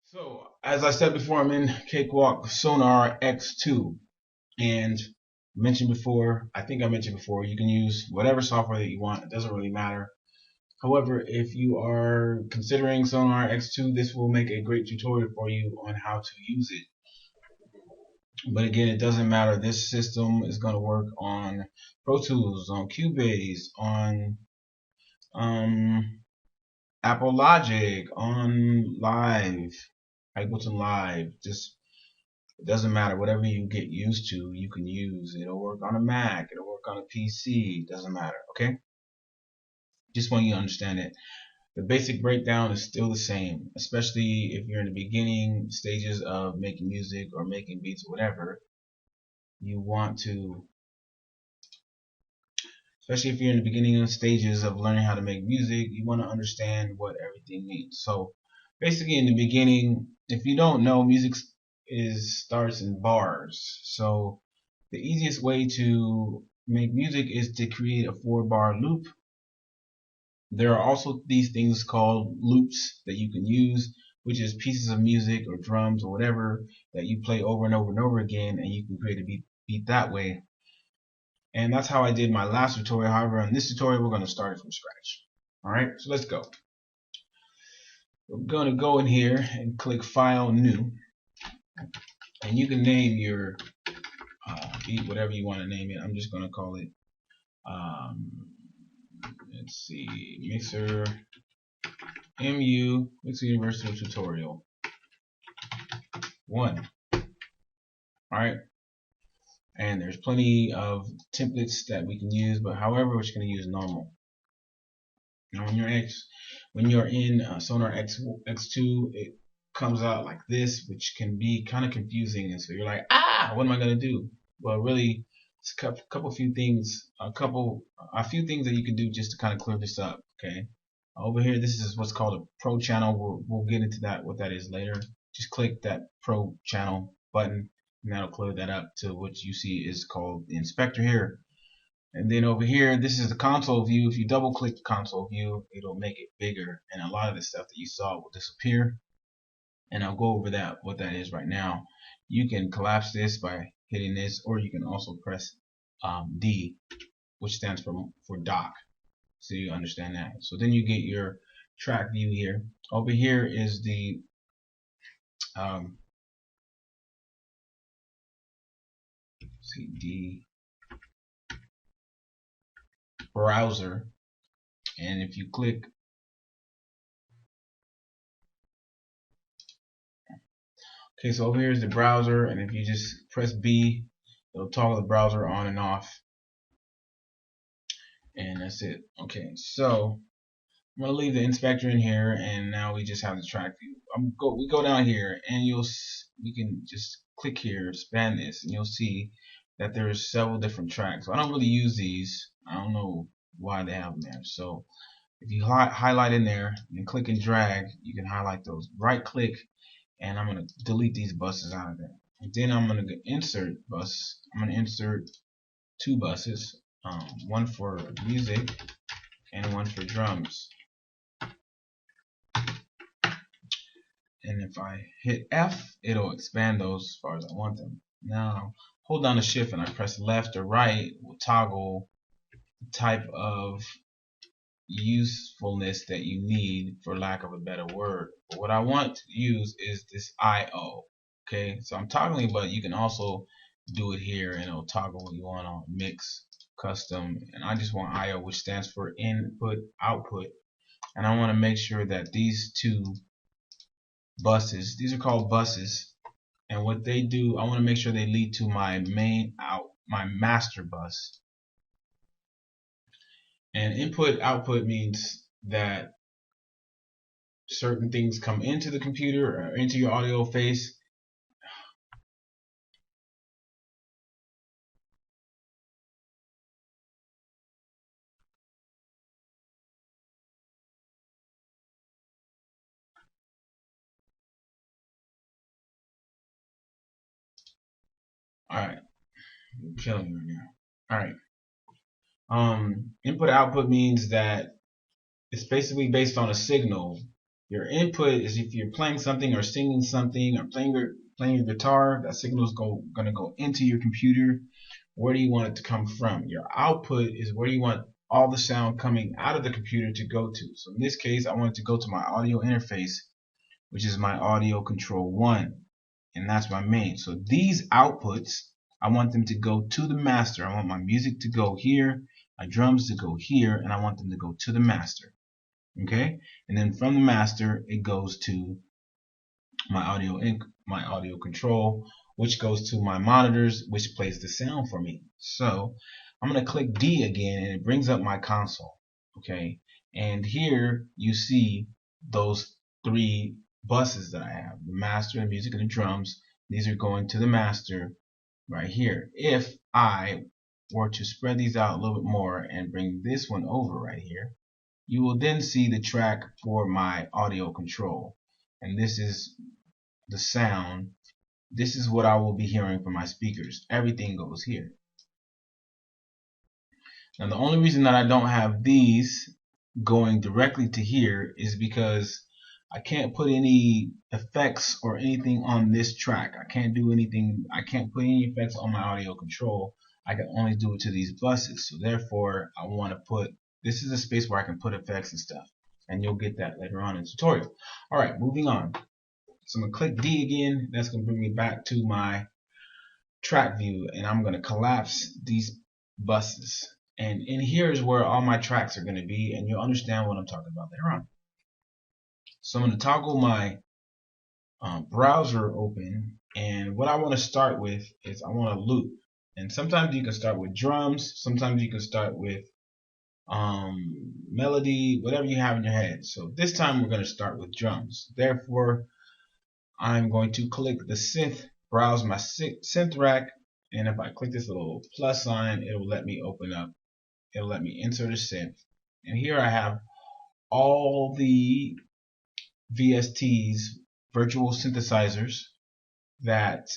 So, as I said before, I'm in Cakewalk Sonar X2. And I think I mentioned before, you can use whatever software that you want. It doesn't really matter. However, if you are considering Sonar X2, this will make a great tutorial for you on how to use it. But again, it doesn't matter. This system is going to work on Pro Tools, on Cubase, on um, Apple Logic, on Live, Ableton Live. Just It doesn't matter. Whatever you get used to, you can use. It'll work on a Mac. It'll work on a PC. It doesn't matter. Okay? Just want you to understand it. The basic breakdown is still the same, especially if you're in the beginning stages of making music or making beats or whatever. You want to, especially if you're in the beginning stages of learning how to make music, you want to understand what everything means. So basically in the beginning, if you don't know, music starts in bars. So the easiest way to make music is to create a 4-bar loop. There are also these things called loops that you can use, which is pieces of music or drums or whatever that you play over and over and over again, and you can create a beat that way. And that's how I did my last tutorial. However, in this tutorial, we're going to start from scratch. All right, so let's go. We're going to go in here and click File, New, and you can name your beat whatever you want to name it. I'm just going to call it, let's see, Mixer Mixer Universal Tutorial 1. All right. And there's plenty of templates that we can use, but however, we're just going to use normal. Now, when you're in Sonar X2, it comes out like this, which can be kind of confusing, and so you're like, what am I going to do? Well, really, it's a few things that you can do just to kind of clear this up. Okay. Over here, this is what's called a Pro channel. We'll get into what that is later. Just click that Pro channel button, and that'll clear that up to what you see is called the inspector here. And then over here, this is the console view. If you double click the console view, it'll make it bigger, and a lot of the stuff that you saw will disappear. And I'll go over what that is right now. You can collapse this by hitting this, or you can also press D, which stands for dock, so you understand that. So then you get your track view here. Over here is the D browser, and if you click so over here is the browser, and if you just press B, it'll toggle the browser on and off, and that's it. Okay, so I'm gonna leave the inspector in here, and now we just have the track view. We go down here, and we can just click here, expand this, and you'll see that there's several different tracks. So I don't really use these. I don't know why they have them there. So if you highlight in there and click and drag, you can highlight those. Right click, and I'm gonna delete these buses out of there. And then I'm gonna insert bus. I'm gonna insert 2 buses, one for music and one for drums. And if I hit F, it'll expand those as far as I want them. Now, hold down the shift and I press left or right, will toggle the type of usefulness that you need, for lack of a better word. But what I want to use is this IO. Okay, so I'm toggling, but you can also do it here, and it'll toggle what you want on mix, custom, and I just want IO, which stands for input output. And I want to make sure that these 2 buses, these are called buses, and what they do, I want to make sure they lead to my my master bus. And input output means that certain things come into the computer or into your audio face. Alright, I'm killing me right now. Alright. Input output means that it's basically based on a signal. Your input is if you're playing something or singing something or playing your guitar, that signal is going to go into your computer. Where do you want it to come from? Your output is where you want all the sound coming out of the computer to go to. So in this case, I want it to go to my audio interface, which is my audio control 1, and that's my main. So these outputs, I want them to go to the master. I want my music to go here, my drums to go here, and I want them to go to the master. Okay, and then from the master it goes to my audio control, which goes to my monitors, which plays the sound for me. So I'm going to click D again, and it brings up my console. Okay, and here you see those 3 buses that I have: the master, the music, and the drums. These are going to the master right here. If I were to spread these out a little bit more and bring this one over right here, you will then see the track for my audio control, and this is the sound. This is what I will be hearing from my speakers. Everything goes here. Now the only reason that I don't have these going directly to here is because I can't put any effects or anything on this track. I can't do anything. I can't put any effects on my audio control. I can only do it to these buses. So therefore I want to put, this is a space where I can put effects and stuff, and you'll get that later on in the tutorial. Alright, moving on. So I'm going to click D again. That's going to bring me back to my track view, and I'm going to collapse these buses. And in here is where all my tracks are going to be, and you'll understand what I'm talking about later on. So I'm going to toggle my browser open, and what I want to start with is I want to loop. And sometimes you can start with drums, sometimes you can start with melody, whatever you have in your head. So this time we're going to start with drums. Therefore, I'm going to click the synth, browse my synth rack, and if I click this little plus sign, it will let me open up, it'll let me insert a synth. And here I have all the VSTs, virtual synthesizers, that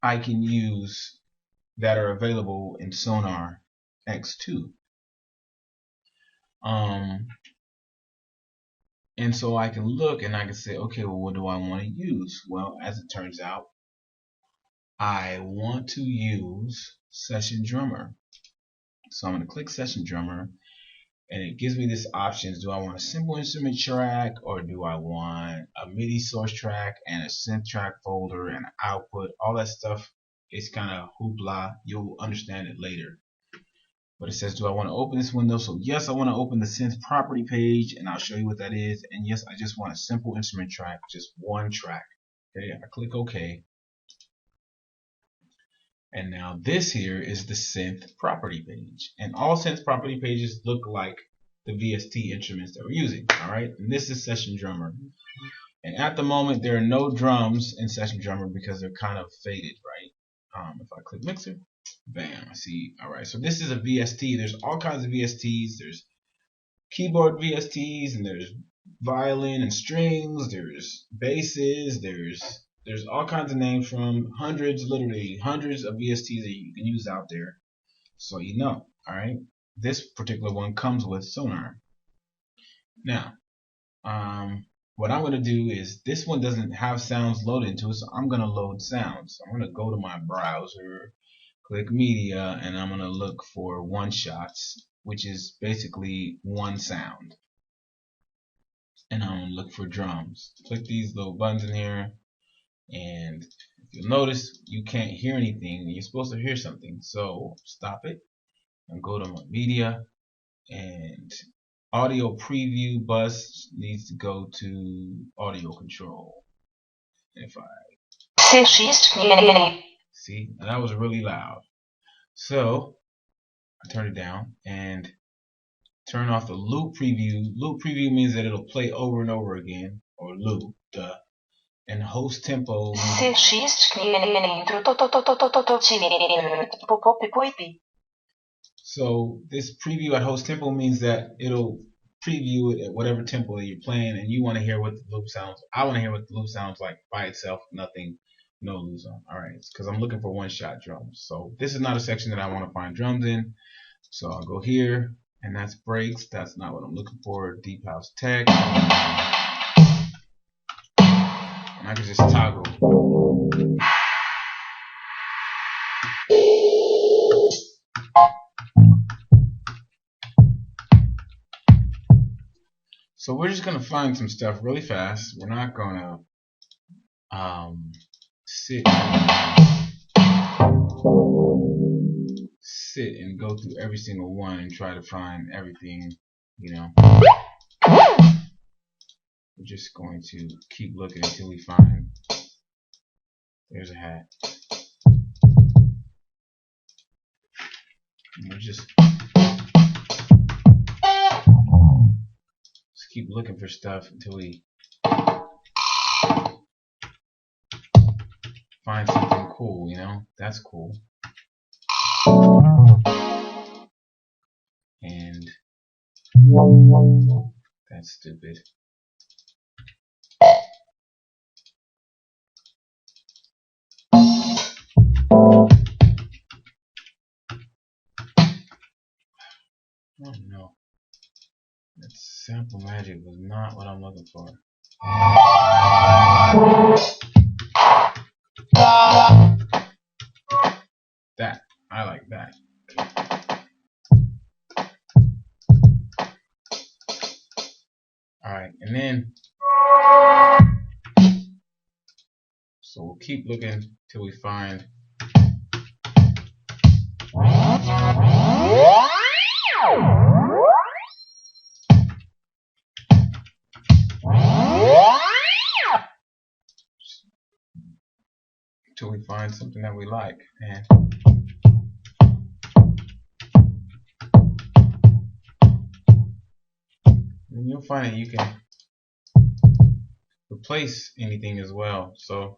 I can use that are available in Sonar X2. And so I can look and I can say, okay, well, what do I want to use? Well, as it turns out, I want to use Session Drummer. So I'm going to click Session Drummer, and it gives me this options. Do I want a simple instrument track, or do I want a MIDI source track and a synth track folder and an output? All that stuff is kind of hoopla. You'll understand it later. But it says, do I want to open this window? So yes, I want to open the synth property page, and I'll show you what that is. And yes, I just want a simple instrument track, just one track. Okay, I click OK. And now this here is the synth property page. And all synth property pages look like the VST instruments that we're using. Alright, and this is Session Drummer. And at the moment there are no drums in Session Drummer because they're kind of faded, right? If I click Mixer, bam, I see. Alright, so this is a VST. There's all kinds of VSTs. There's keyboard VSTs, and there's violin and strings, there's basses, there's all kinds of names, from hundreds, literally hundreds of VSTs that you can use out there. So you know, alright? This particular one comes with Sonar. Now, what I'm going to do is, this one doesn't have sounds loaded into it, so I'm going to load sounds. So I'm going to go to my browser, click Media, and I'm going to look for one shots, which is basically one sound. And I'm going to look for drums. Click these little buttons in here, and if you'll notice, you can't hear anything. You're supposed to hear something, so stop it and go to my Media, and audio preview bus needs to go to audio control. If I see, that was really loud, so I turn it down and turn off the loop preview. Loop preview means that it'll play over and over again, or loop, duh. And host tempo means, so this preview at host tempo means that it'll preview it at whatever tempo that you're playing, and you want to hear what the loop sounds. I want to hear what the loop sounds like by itself, nothing, no loops on. Alright, because I'm looking for one shot drums. So this is not a section that I want to find drums in. So I'll go here, and that's breaks. That's not what I'm looking for. Deep house tech. And I can just toggle. So we're just gonna find some stuff really fast. We're not gonna sit and go through every single one and try to find everything, you know. We're just going to keep looking until we find. There's a hat. And we're just keep looking for stuff until we find something cool, you know. That's cool. And that's stupid. Oh no. That sample magic was not what I'm looking for. That. I like that. Alright, and then so we'll keep looking till we find something that we like. And you'll find that you can replace anything as well. So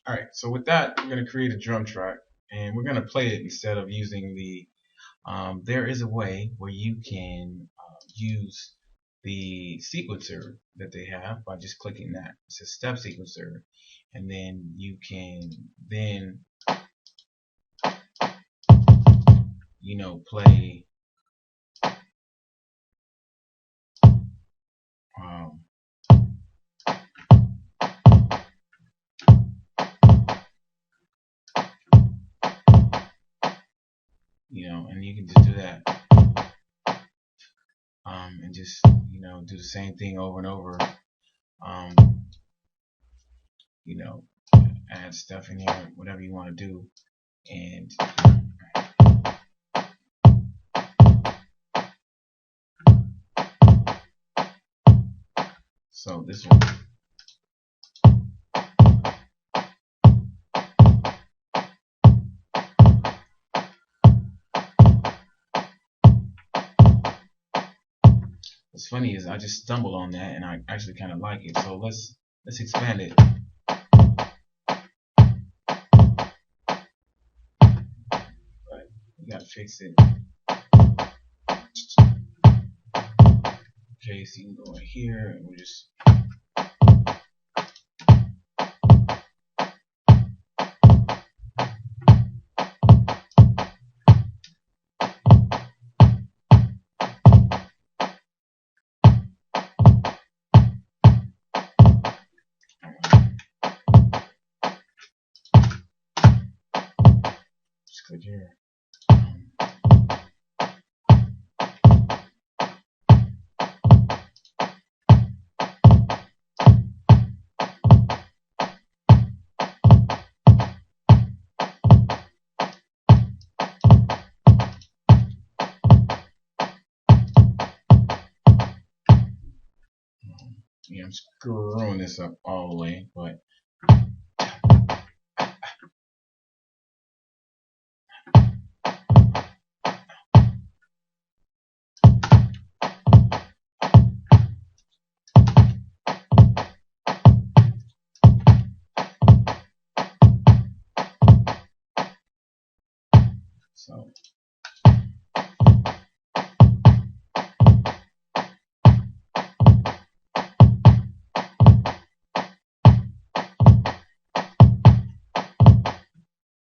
alright, so with that, we're going to create a drum track and we're going to play it instead of using the there is a way where you can use the sequencer that they have by just clicking that. It's a step sequencer, and then you can play and you can just do that and just do the same thing over and over. Add stuff in here, whatever you want to do, and so this one. What's funny is I just stumbled on that and I actually kind of like it. So let's expand it. But we gotta fix it. Okay, so you can go right here and we'll just click here. Yeah, I'm screwing this up all the way, but so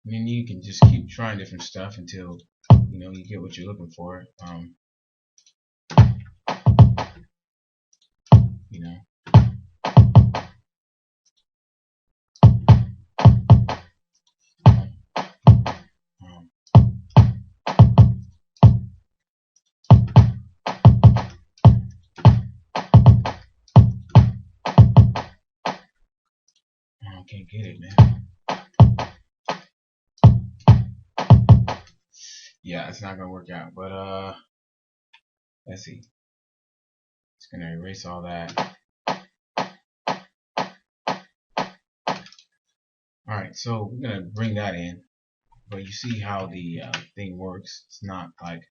and then you can just keep trying different stuff until you get what you're looking for. I can't get it, man. Yeah, it's not gonna work out. But let's see. It's gonna erase all that. Alright, so we're gonna bring that in. But you see how the thing works. It's not like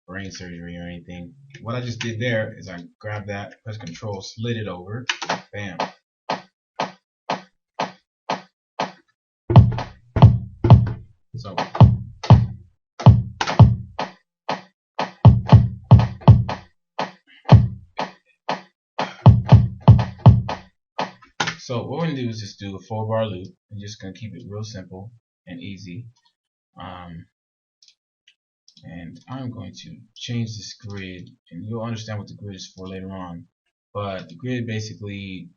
brain surgery or anything. What I just did there is I grabbed that, press control, slid it over, bam. So what we're gonna do is just do a 4-bar loop. I'm just gonna keep it real simple and easy. And I'm going to change this grid, and you'll understand what the grid is for later on. But the grid basically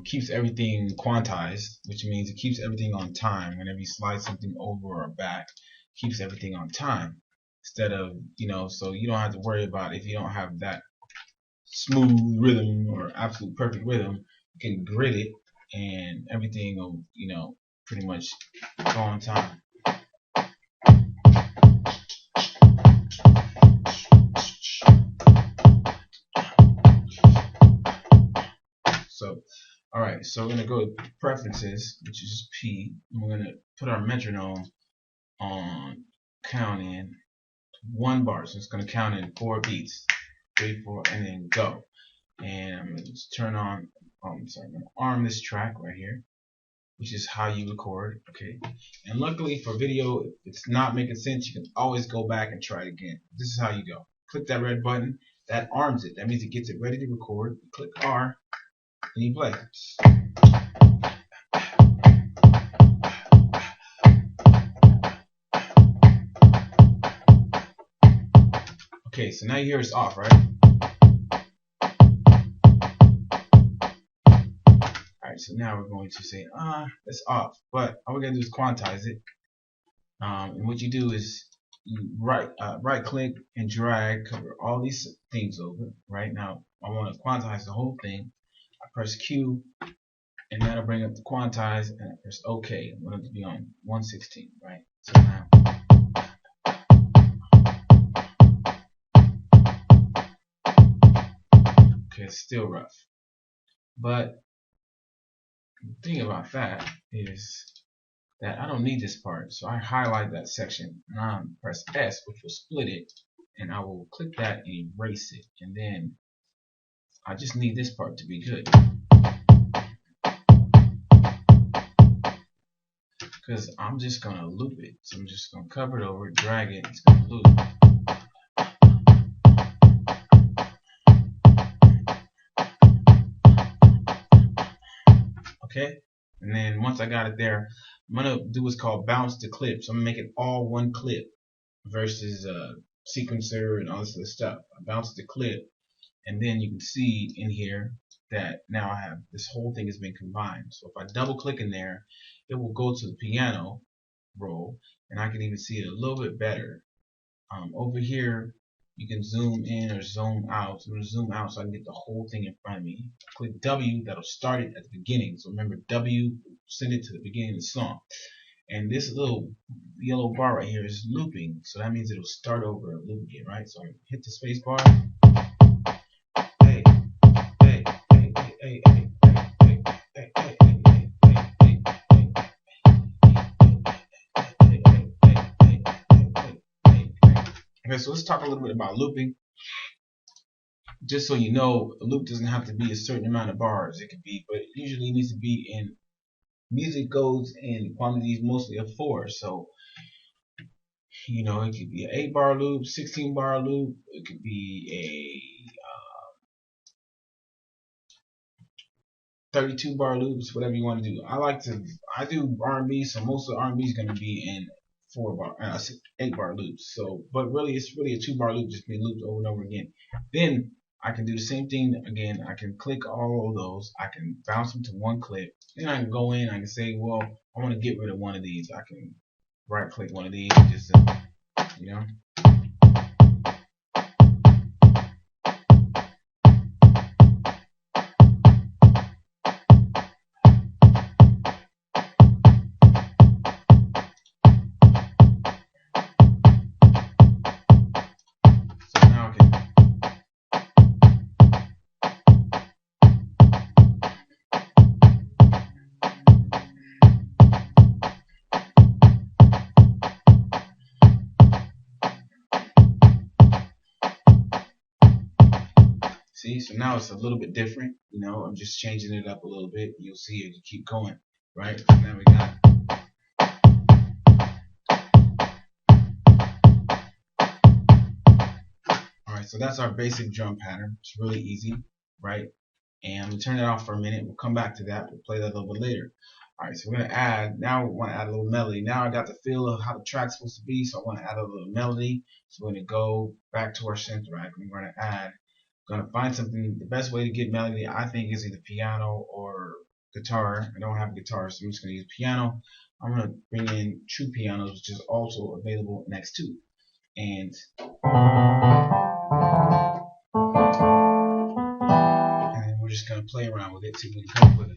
keeps everything quantized, which means it keeps everything on time. Whenever you slide something over or back, keeps everything on time. Instead of, so you don't have to worry about if you don't have that smooth rhythm or absolute perfect rhythm, you can grid it and everything will, pretty much go on time. So, alright, so we're going to go to preferences, which is P, and we're going to put our metronome on count in 1 bar. So it's going to count in 4 beats, 3, 4, and then go. And I'm going to turn on, I'm going to arm this track right here, which is how you record, okay? And luckily for video, if it's not making sense, you can always go back and try it again. This is how you go. Click that red button, that arms it. That means it gets it ready to record. Click R, and you play. Okay, so now you hear it's off, right? Alright, so now we're going to say, it's off. But all we're going to do is quantize it. And what you do is you right click and drag, cover all these things over. Right now, I want to quantize the whole thing. I press Q, and that'll bring up the quantize, and I press OK. I want it to be on 1/16, right? So now, okay, it's still rough. But the thing about that is that I don't need this part, so I highlight that section and I press S, which will split it, and I will click that and erase it, and then I just need this part to be good, because I'm just gonna loop it. So I'm just gonna cover it over, drag it, it's gonna loop. Okay, and then once I got it there, I'm gonna do what's called bounce to clip. So I'm gonna make it all one clip versus sequencer and all this other stuff. I bounce the clip, and then you can see in here that now I have this whole thing has been combined. So if I double click in there, it will go to the piano roll, and I can even see it a little bit better. Over here, you can zoom in or zoom out. So I'm going to zoom out so I can get the whole thing in front of me. Click W, that'll start it at the beginning. So remember, W, send it to the beginning of the song. And this little yellow bar right here is looping, so that means it'll start over and loop again, right? So I hit the space bar. Hey, hey, hey, hey, hey, hey, hey, hey, okay, so let's talk a little bit about looping. Just so you know, a loop doesn't have to be a certain amount of bars. It could be, but it usually needs to be in, music goes in quantities mostly of 4. So, it could be an 8-bar loop, 16-bar loop. It could be a 32-bar loops, whatever you want to do. I do R&B, so most of the R&B is going to be in 8-bar loops. So, but really, it's really a 2-bar loop, just being looped over and over again. Then I can do the same thing again. I can click all of those. I can bounce them to one clip. Then I can go in. I can say, well, I want to get rid of one of these. I can right click one of these, just So now it's a little bit different. You know, I'm just changing it up a little bit. You'll see it. You keep going, right? So now we got. All right, so that's our basic drum pattern. It's really easy, right? And we'll turn it off for a minute. We'll come back to that. We'll play that a little bit later. All right, so we're gonna add. Now we want to add a little melody. Now I got the feel of how the track's supposed to be, so I want to add a little melody. So we're gonna go back to our synth rack. And we're gonna add. Gonna find something. The best way to get melody, I think, is either piano or guitar. I don't have a guitar, so I'm just gonna use piano. I'm gonna bring in true pianos, which is also available next to, and then we're just gonna play around with it, see if we can come up with it.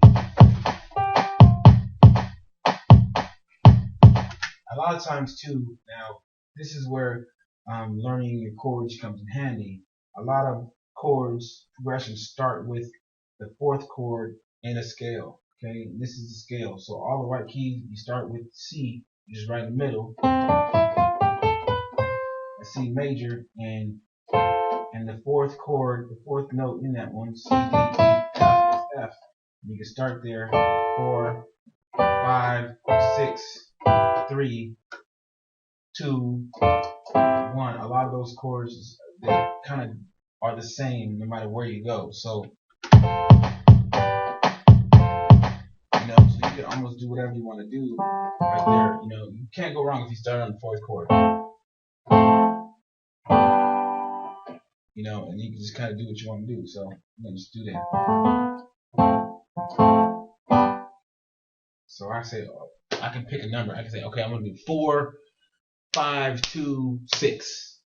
A lot of times too, now this is where learning your chords comes in handy. A lot of chords progressions start with the fourth chord in a scale. Okay, this is the scale. So all the right keys, you start with C, just right in the middle, a C major, and the fourth chord, the fourth note in that one, C, D, E, F. You can start there, 4, 5, 6, 3, 2, 1. A lot of those chords, they kind of are the same no matter where you go. So, you know, so you can almost do whatever you want to do right there. You know, you can't go wrong if you start on the fourth chord. You know, and you can just kind of do what you want to do. So I'm gonna just do that. So I say, I can pick a number. I can say, okay, I'm gonna do 4, 5, 2, 6.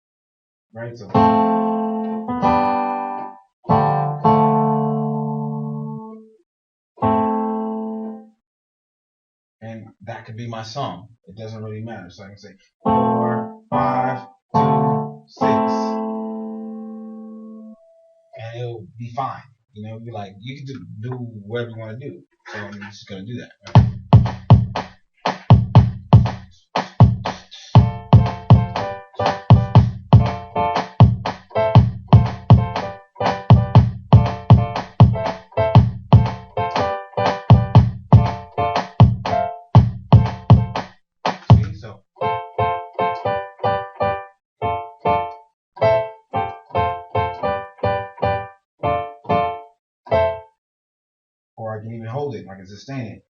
Right? So. And that could be my song. It doesn't really matter. So I can say 4, 5, 2, 6. And it'll be fine. You know, be like, you can do whatever you want to do. So I'm just gonna do that. Right? Or I can even hold it, I can sustain it.